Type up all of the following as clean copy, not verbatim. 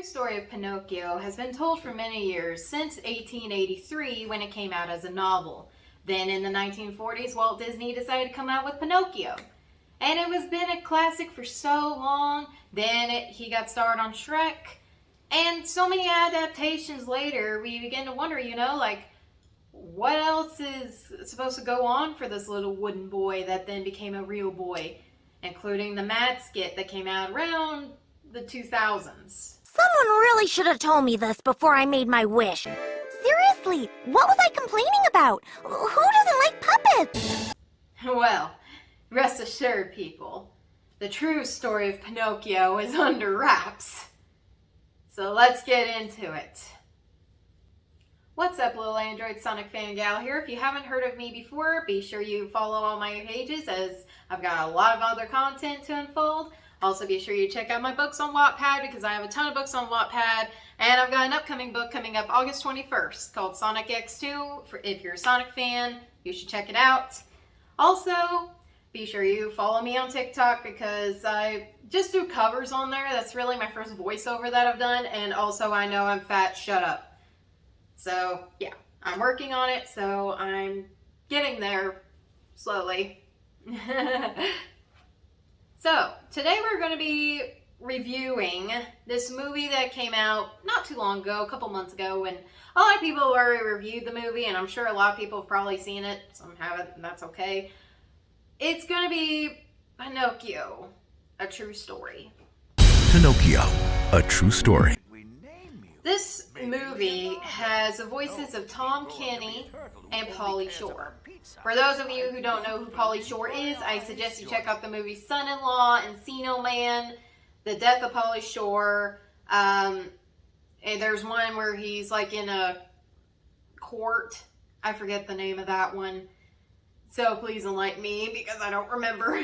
true story of Pinocchio has been told for many years, since 1883 when it came out as a novel. Then in the 1940s, Walt Disney decided to come out with Pinocchio. And it was been a classic for so long. Then he got starred on Shrek. And so many adaptations later, we begin to wonder, what else is supposed to go on for this little wooden boy that then became a real boy? Including the Mad skit that came out around the 2000s. Someone really should have told me this before I made my wish. Seriously, what was I complaining about? Who doesn't like puppets? Well, rest assured, people, the true story of Pinocchio is under wraps. So let's get into it. What's up, little android? SonicFanGal here. If you haven't heard of me before, be sure you follow all my pages as I've got a lot of other content to unfold. Also, be sure you check out my books on Wattpad because I have a ton of books on Wattpad. And I've got an upcoming book coming up August 21st called Sonic X2. If you're a Sonic fan, you should check it out. Also, be sure you follow me on TikTok because I just do covers on there. That's really my first voiceover that I've done. And also, I know I'm fat, shut up. So, yeah, I'm working on it, so I'm getting there slowly. So, today we're going to be reviewing this movie that came out not too long ago, a couple months ago, and a lot of people have already reviewed the movie, and I'm sure a lot of people have probably seen it. Some haven't, and that's okay. It's going to be Pinocchio, a true story. Pinocchio, a true story. This movie has the voices of Tom Kenny and paulyshore. For those of you who don't know who paulyshore is, I suggest you check out the movie Son-in-Law, Encino Man, The Death of paulyshore. And there's one where he's like in a court. I forget the name of that one. So please enlighten me because I don't remember.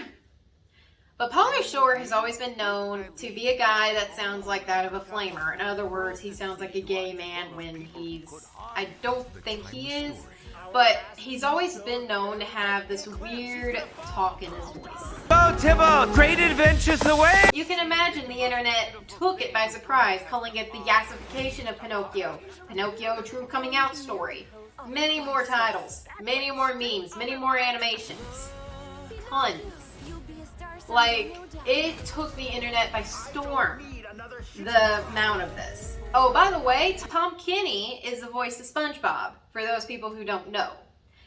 But paulyshore has always been known to be a guy that sounds like that of a flamer. In other words, he sounds like a gay man when I don't think he is, but he's always been known to have this weird talk in his voice. Oh, Tibble, great adventures away! You can imagine the internet took it by surprise, calling it the yassification of Pinocchio. Pinocchio, a true coming out story. Many more titles, many more memes, many more animations. Tons. It took the internet by storm, the amount of this. Oh, by the way, Tom Kenny is the voice of SpongeBob, for those people who don't know.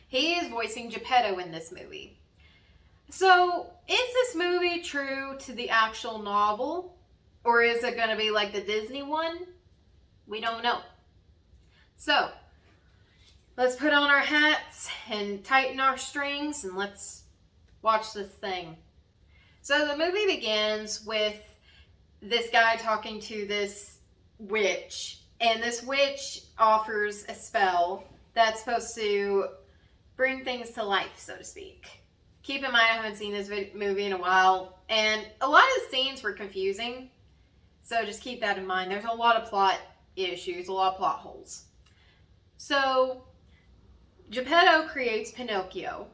He is voicing Geppetto in this movie. So, is this movie true to the actual novel? Or is it going to be like the Disney one? We don't know. So, let's put on our hats and tighten our strings and let's watch this thing. So the movie begins with this guy talking to this witch, and this witch offers a spell that's supposed to bring things to life, so to speak. Keep in mind, I haven't seen this movie in a while, and a lot of the scenes were confusing, so just keep that in mind. There's a lot of plot issues, a lot of plot holes. So, Geppetto creates Pinocchio.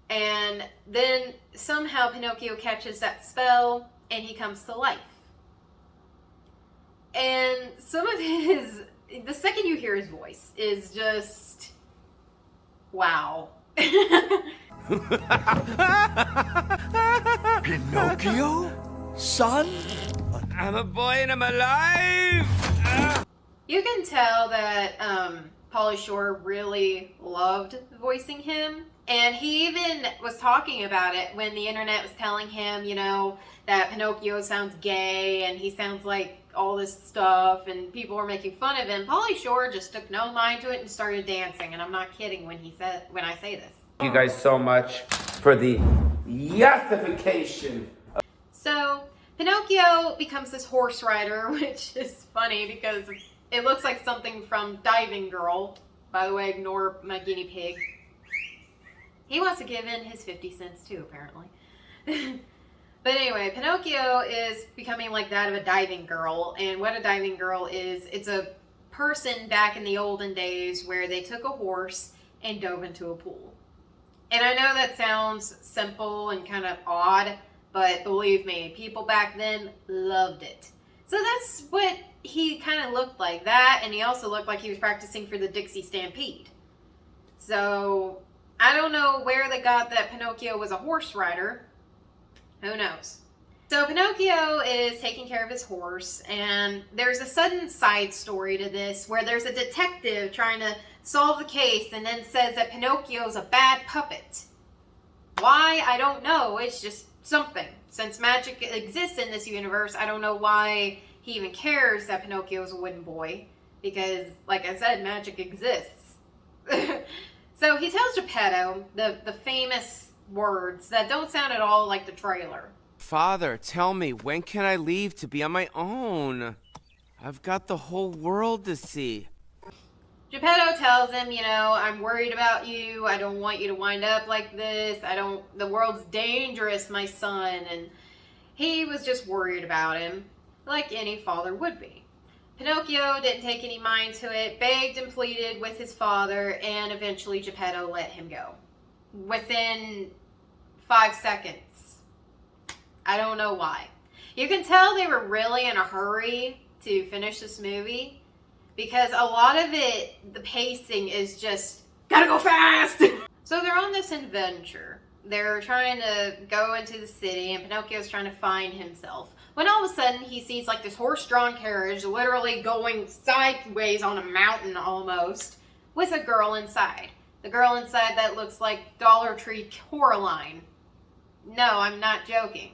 And then somehow Pinocchio catches that spell and he comes to life. And some of the second you hear his voice is just, wow. Pinocchio? Son? I'm a boy and I'm alive! You can tell that paulyshore really loved voicing him. And he even was talking about it when the internet was telling him, that Pinocchio sounds gay and he sounds like all this stuff and people were making fun of him. paulyshore just took no mind to it and started dancing. And I'm not kidding when I say this. Thank you guys so much for the yassification. So, Pinocchio becomes this horse rider, which is funny because it looks like something from Diving Girl. By the way, ignore my guinea pig. He wants to give in his 50 cents too, apparently. But anyway, Pinocchio is becoming like that of a diving girl. And what a diving girl is, it's a person back in the olden days where they took a horse and dove into a pool. And I know that sounds simple and kind of odd, but believe me, people back then loved it. So that's what he kind of looked like, that, and he also looked like he was practicing for the Dixie Stampede. So I don't know where they got that Pinocchio was a horse rider. Who knows? So Pinocchio is taking care of his horse, and there's a sudden side story to this where there's a detective trying to solve the case and then says that Pinocchio's a bad puppet. Why? I don't know. It's just something. Since magic exists in this universe, I don't know why he even cares that Pinocchio is a wooden boy. Because, like I said, magic exists. So he tells Geppetto the famous words that don't sound at all like the trailer. Father, tell me, when can I leave to be on my own? I've got the whole world to see. Geppetto tells him, I'm worried about you. I don't want you to wind up like this. The world's dangerous, my son. And he was just worried about him, like any father would be. Pinocchio didn't take any mind to it, begged and pleaded with his father, and eventually Geppetto let him go. Within 5 seconds. I don't know why. You can tell they were really in a hurry to finish this movie, because a lot of it, the pacing is just, gotta go fast! So they're on this adventure. They're trying to go into the city, and Pinocchio's trying to find himself. When all of a sudden, he sees like this horse-drawn carriage literally going sideways on a mountain almost, with a girl inside. The girl inside that looks like Dollar Tree Coraline. No, I'm not joking.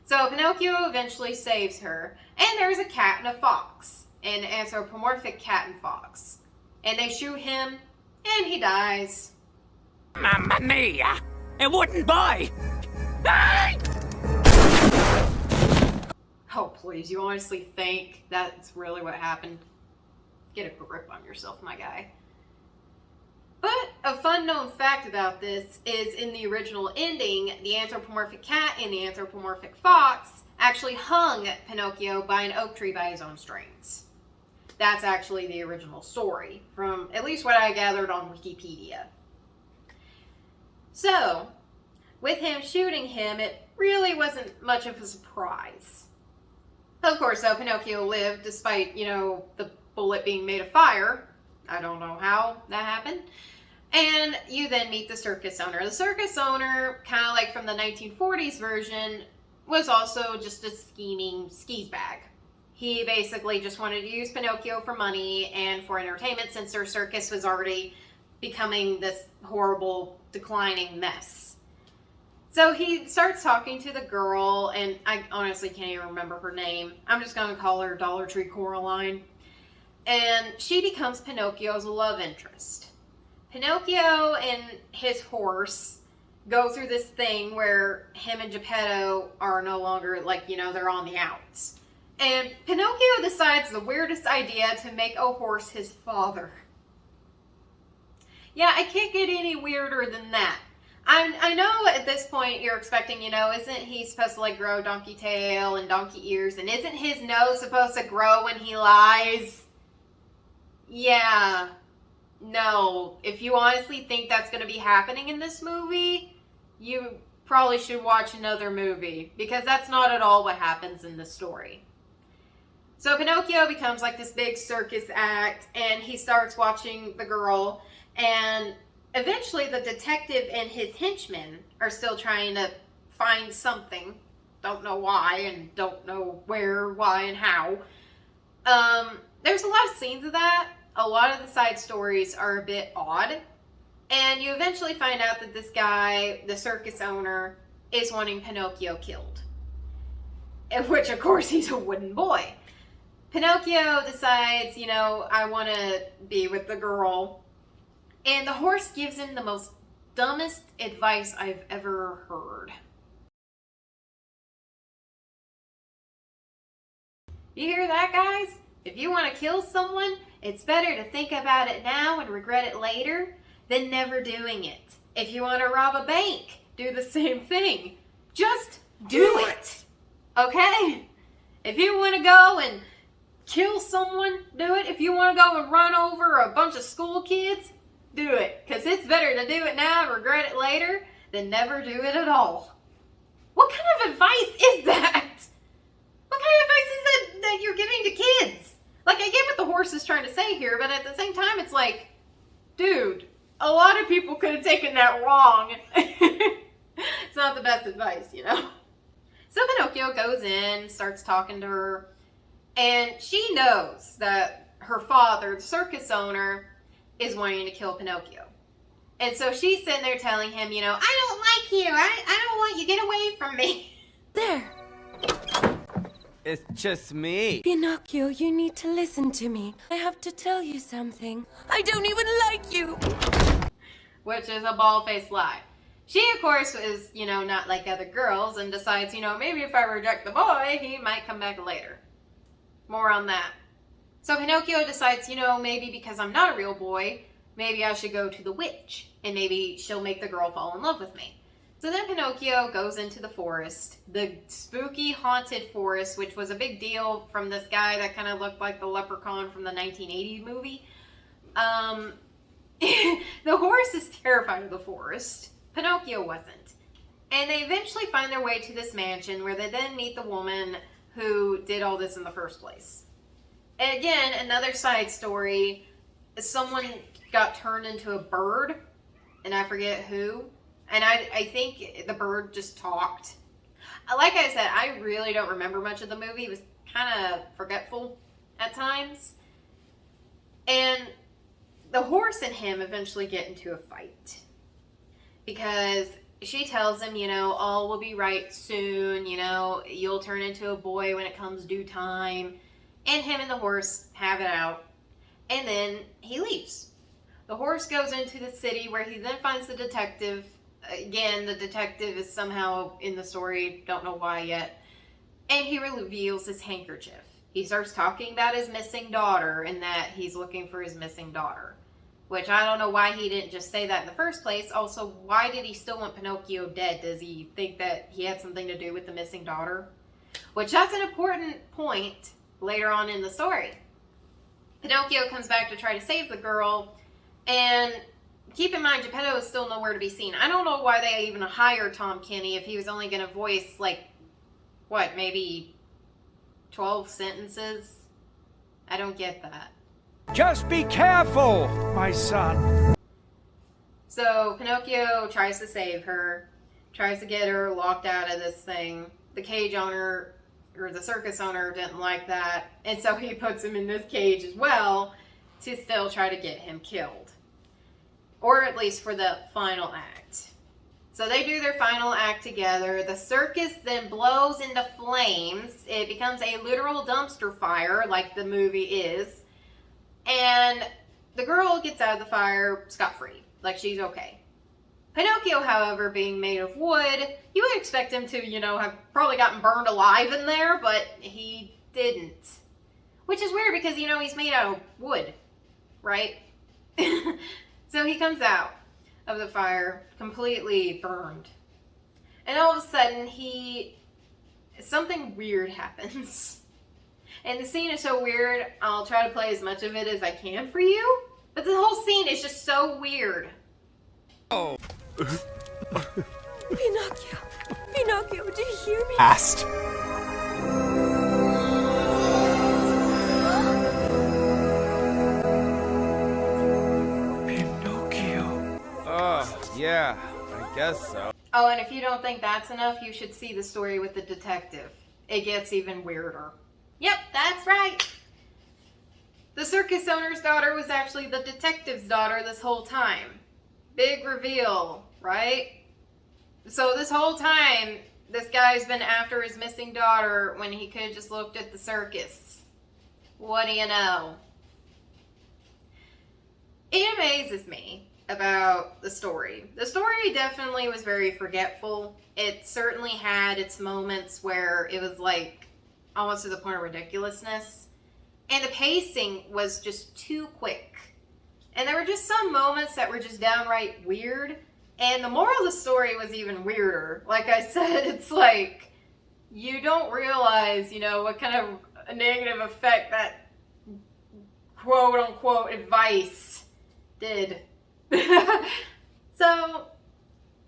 So Pinocchio eventually saves her, and there's a cat and a fox. An anthropomorphic cat and fox. And they shoot him, and he dies. Mamma mia! A wooden boy! Oh, please, you honestly think that's really what happened? Get a grip on yourself, my guy. But a fun known fact about this is in the original ending, the anthropomorphic cat and the anthropomorphic fox actually hung Pinocchio by an oak tree by his own strings. That's actually the original story, from at least what I gathered on Wikipedia. So, with him shooting him, it really wasn't much of a surprise. Of course, though, Pinocchio lived despite, the bullet being made of fire. I don't know how that happened. And you then meet the circus owner. The circus owner, kind of like from the 1940s version, was also just a scheming skis bag. He basically just wanted to use Pinocchio for money and for entertainment, since their circus was already becoming this horrible, declining mess. So he starts talking to the girl, and I honestly can't even remember her name. I'm just going to call her Dollar Tree Coraline. And she becomes Pinocchio's love interest. Pinocchio and his horse go through this thing where him and Geppetto are no longer, they're on the outs. And Pinocchio decides the weirdest idea to make a horse his father. Yeah, I can't get any weirder than that. I know at this point you're expecting, isn't he supposed to grow donkey tail and donkey ears? And isn't his nose supposed to grow when he lies? Yeah. No. If you honestly think that's going to be happening in this movie, you probably should watch another movie, because that's not at all what happens in the story. So Pinocchio becomes this big circus act, and he starts watching the girl, and eventually the detective and his henchmen are still trying to find something. Don't know why, and don't know where, why, and how. There's a lot of scenes of that. A lot of the side stories are a bit odd. And you eventually find out that this guy, the circus owner, is wanting Pinocchio killed. Which, of course, he's a wooden boy. Pinocchio decides, I want to be with the girl. And the horse gives him the most dumbest advice I've ever heard. You hear that, guys? If you want to kill someone, it's better to think about it now and regret it later than never doing it. If you want to rob a bank, do the same thing. Just do it. Okay? If you want to go and kill someone, do it. If you want to go and run over a bunch of school kids, do it. Because it's better to do it now and regret it later than never do it at all. What kind of advice is that? What kind advice is that you're giving to kids? Like, I get what the horse is trying to say here, but at the same time, it's like, dude, a lot of people could have taken that wrong. It's not the best advice, you know? So Pinocchio goes in, starts talking to her, and she knows that her father, the circus owner, is wanting to kill Pinocchio. And so she's sitting there telling him, you know, I don't like you. I don't want you. Get away from me. There. It's just me. Pinocchio, you need to listen to me. I have to tell you something. I don't even like you. Which is a bald-faced lie. She, of course, is, you know, not like other girls and decides, you know, maybe if I reject the boy, he might come back later. More on that. So Pinocchio decides, you know, maybe because I'm not a real boy, maybe I should go to the witch, and maybe she'll make the girl fall in love with me. So then Pinocchio goes into the forest, the spooky, haunted forest, which was a big deal from this guy that kind of looked like the leprechaun from the 1980s movie. The horse is terrified of the forest. Pinocchio wasn't. And they eventually find their way to this mansion where they then meet the woman who did all this in the first place. And again, another side story, someone got turned into a bird, and I forget who. And I think the bird just talked. Like I said, I really don't remember much of the movie. It was kind of forgetful at times. And the horse and him eventually get into a fight. Because she tells him, you know, all will be right soon. You know, you'll turn into a boy when it comes due time. And him and the horse have it out. And then he leaves. The horse goes into the city where he then finds the detective. Again, the detective is somehow in the story, don't know why yet. And he reveals his handkerchief. He starts talking about his missing daughter and that he's looking for his missing daughter. Which I don't know why he didn't just say that in the first place. Also, why did he still want Pinocchio dead? Does he think that he had something to do with the missing daughter? Which that's an important point later on in the story. Pinocchio comes back to try to save the girl, and keep in mind, Geppetto is still nowhere to be seen. I don't know why they even hired Tom Kenny if he was only going to voice, like, what, maybe 12 sentences? I don't get that. Just be careful, my son. So Pinocchio tries to save her, tries to get her locked out of this thing. The cage owner, or the circus owner, didn't like that, and so he puts him in this cage as well to still try to get him killed. Or at least for the final act. So they do their final act together. The circus then blows into flames. It becomes a literal dumpster fire, like the movie is. And the girl gets out of the fire scot-free. Like, she's okay. Pinocchio, however, being made of wood, you would expect him to, you know, have probably gotten burned alive in there, but he didn't. Which is weird because, you know, he's made out of wood, right? So he comes out of the fire completely burned. And all of a sudden, something weird happens. And the scene is so weird, I'll try to play as much of it as I can for you. But the whole scene is just so weird. Oh. Pinocchio. Pinocchio, do you hear me? Asked. Pinocchio. Yeah, I guess so. Oh, and if you don't think that's enough, you should see the story with the detective. It gets even weirder. Yep, that's right. The circus owner's daughter was actually the detective's daughter this whole time. Big reveal, right? So this whole time, this guy's been after his missing daughter when he could have just looked at the circus. What do you know? It amazes me about the story. The story definitely was very forgetful. It certainly had its moments where it was like almost to the point of ridiculousness. And the pacing was just too quick. And there were just some moments that were just downright weird. And the moral of the story was even weirder. Like I said, it's like, you don't realize, you know, what kind of a negative effect that quote-unquote advice did. So,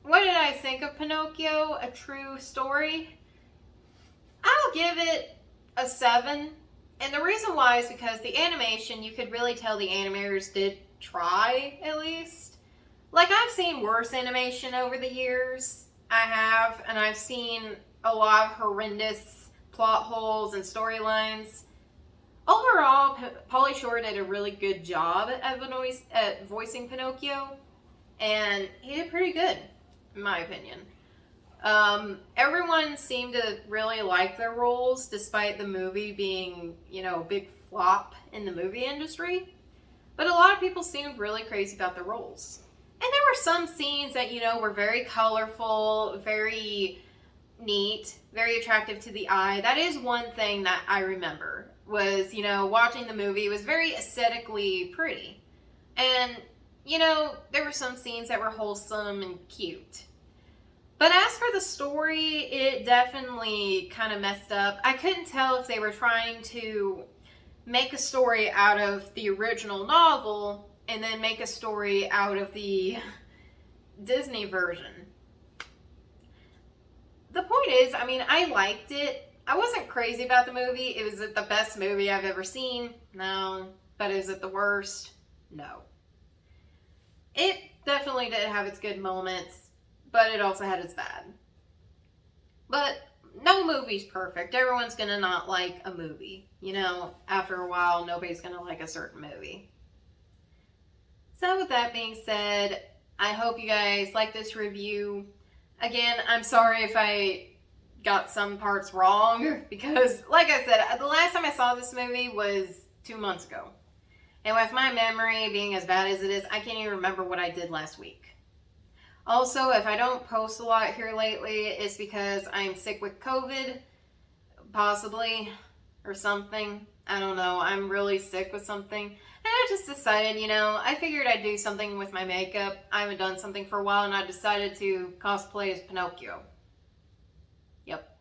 what did I think of Pinocchio? A true story? I'll give it a 7. And the reason why is because the animation, you could really tell the animators did try, at least. Like, I've seen worse animation over the years. I have, and I've seen a lot of horrendous plot holes and storylines. Overall, paulyshore did a really good job at voicing Pinocchio, and he did pretty good, in my opinion. Everyone seemed to really like their roles, despite the movie being, you know, a big flop in the movie industry. But a lot of people seemed really crazy about their roles. And there were some scenes that, you know, were very colorful, very neat, very attractive to the eye. That is one thing that I remember, was, you know, watching the movie. It was very aesthetically pretty. And, you know, there were some scenes that were wholesome and cute. But as for the story, it definitely kind of messed up. I couldn't tell if they were trying to make a story out of the original novel and then make a story out of the Disney version. The point is, I mean, I liked it. I wasn't crazy about the movie. It was the best movie I've ever seen? No. But is it the worst? No. It definitely did have its good moments, but it also had its bad. But no movie's perfect. Everyone's gonna not like a movie. You know, after a while, nobody's gonna like a certain movie. So with that being said, I hope you guys like this review. Again, I'm sorry if I got some parts wrong, because like I said, the last time I saw this movie was 2 months ago. And with my memory being as bad as it is, I can't even remember what I did last week. Also, if I don't post a lot here lately, it's because I'm sick with COVID, possibly, or something. I don't know. I'm really sick with something. And I just decided, you know, I figured I'd do something with my makeup. I haven't done something for a while, and I decided to cosplay as Pinocchio. Yep.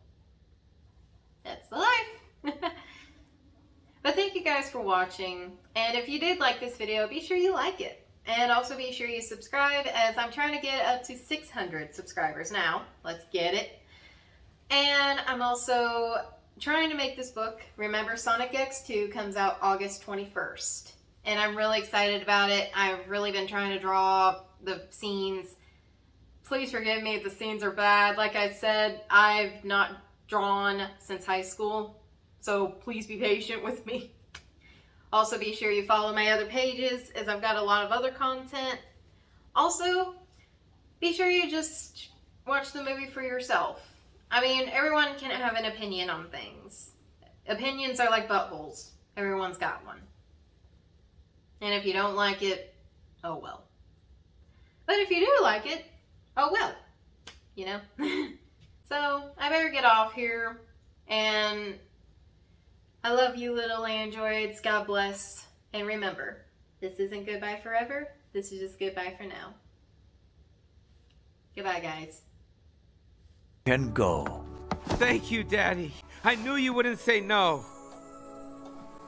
That's the life. But thank you guys for watching. And if you did like this video, be sure you like it. And also be sure you subscribe, as I'm trying to get up to 600 subscribers now. Let's get it. And I'm also trying to make this book. Remember, Sonic X2 comes out August 21st. And I'm really excited about it. I've really been trying to draw the scenes. Please forgive me if the scenes are bad. Like I said, I've not drawn since high school. So please be patient with me. Also, be sure you follow my other pages, as I've got a lot of other content. Also, be sure you just watch the movie for yourself. I mean, everyone can have an opinion on things. Opinions are like buttholes. Everyone's got one. And if you don't like it, oh well. But if you do like it, oh well. You know? So, I better get off here. And I love you, little androids. God bless. And remember, this isn't goodbye forever. This is just goodbye for now. Goodbye, guys. Can go. Thank you, Daddy. I knew you wouldn't say no.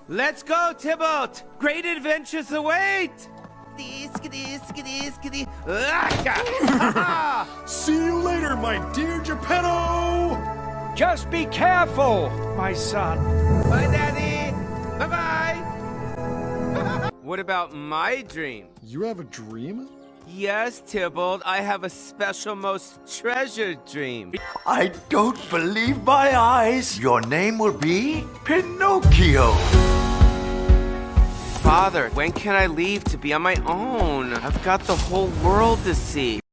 Let's go, Tybalt! Great adventures await! See you later, my dear Geppetto! Just be careful, my son. Bye, Daddy! Bye-bye! What about my dream? You have a dream? Yes, Tybalt, I have a special, most treasured dream. I don't believe my eyes. Your name will be Pinocchio. Father, when can I leave to be on my own? I've got the whole world to see.